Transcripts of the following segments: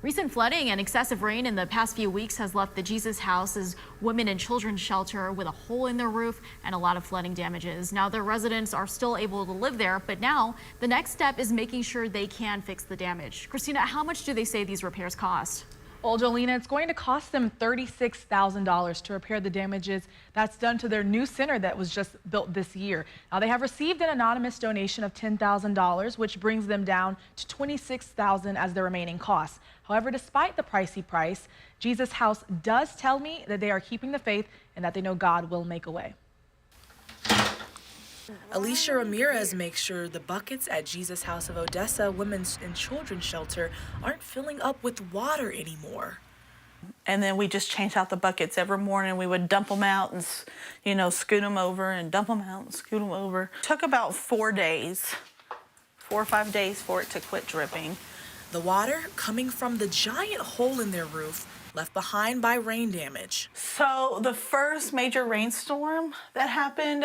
Recent flooding and excessive rain in the past few weeks has left the Jesus House's women and children's shelter with a hole in their roof and a lot of flooding damages. Now the residents are still able to live there, but now the next step is making sure they can fix the damage. Christina, how much do they say these repairs cost? Well, Jolena, it's going to cost them $36,000 to repair the damages that's done to their new center that was just built this year. Now, they have received an anonymous donation of $10,000, which brings them down to $26,000 as their remaining costs. However, despite the pricey price, Jesus House does tell me that they are keeping the faith and that they know God will make a way. Alicia Ramirez makes sure the buckets at Jesus House of Odessa Women's and Children's Shelter aren't filling up with water anymore. And then we just changed out the buckets every morning. We would dump them out and, scoot them over and dump them out and scoot them over. It took about 4 days, 4 or 5 days for it to quit dripping. The water coming from the giant hole in their roof left behind by rain damage. So the first major rainstorm that happened,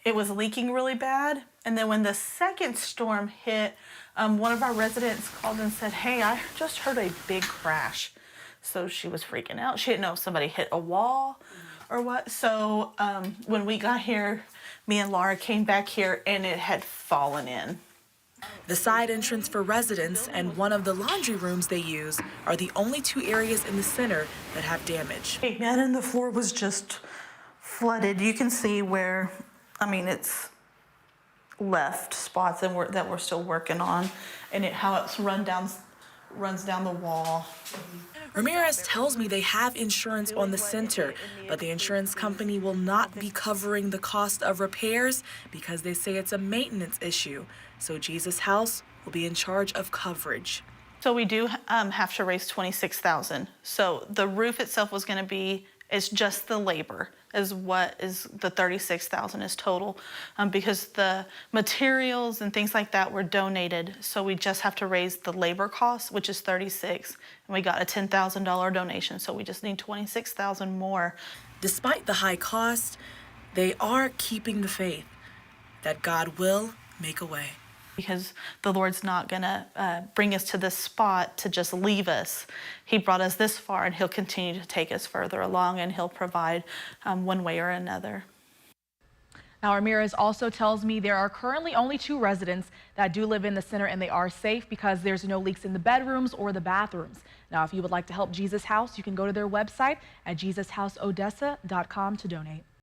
it was leaking really bad. And then when the second storm hit, one of our residents called and said, "Hey, I just heard a big crash." So she was freaking out. She didn't know if somebody hit a wall or what. So when we got here, me and Laura came back here and it had fallen in. The side entrance for residents and one of the laundry rooms they use are the only 2 areas in the center that have damage. And then the floor was just flooded. You can see where, it's left spots that we're still working on, and how it's runs down the wall. Ramirez tells me they have insurance on the center, but the insurance company will not be covering the cost of repairs because they say it's a maintenance issue. So Jesus House will be in charge of coverage. So we do have to raise $26,000. So the roof itself was going to be, it's just the labor is what is the $36,000 is total, because the materials and things like that were donated. So we just have to raise the labor costs, which is $36,000, and we got a $10,000 donation. So we just need $26,000 more. Despite the high cost, they are keeping the faith that God will make a way. Because the Lord's not gonna bring us to this spot to just leave us. He brought us this far, and He'll continue to take us further along, and He'll provide one way or another. Now, Ramirez also tells me there are currently only 2 residents that do live in the center, and they are safe because there's no leaks in the bedrooms or the bathrooms. Now, if you would like to help Jesus House, you can go to their website at jesushouseodessa.com to donate.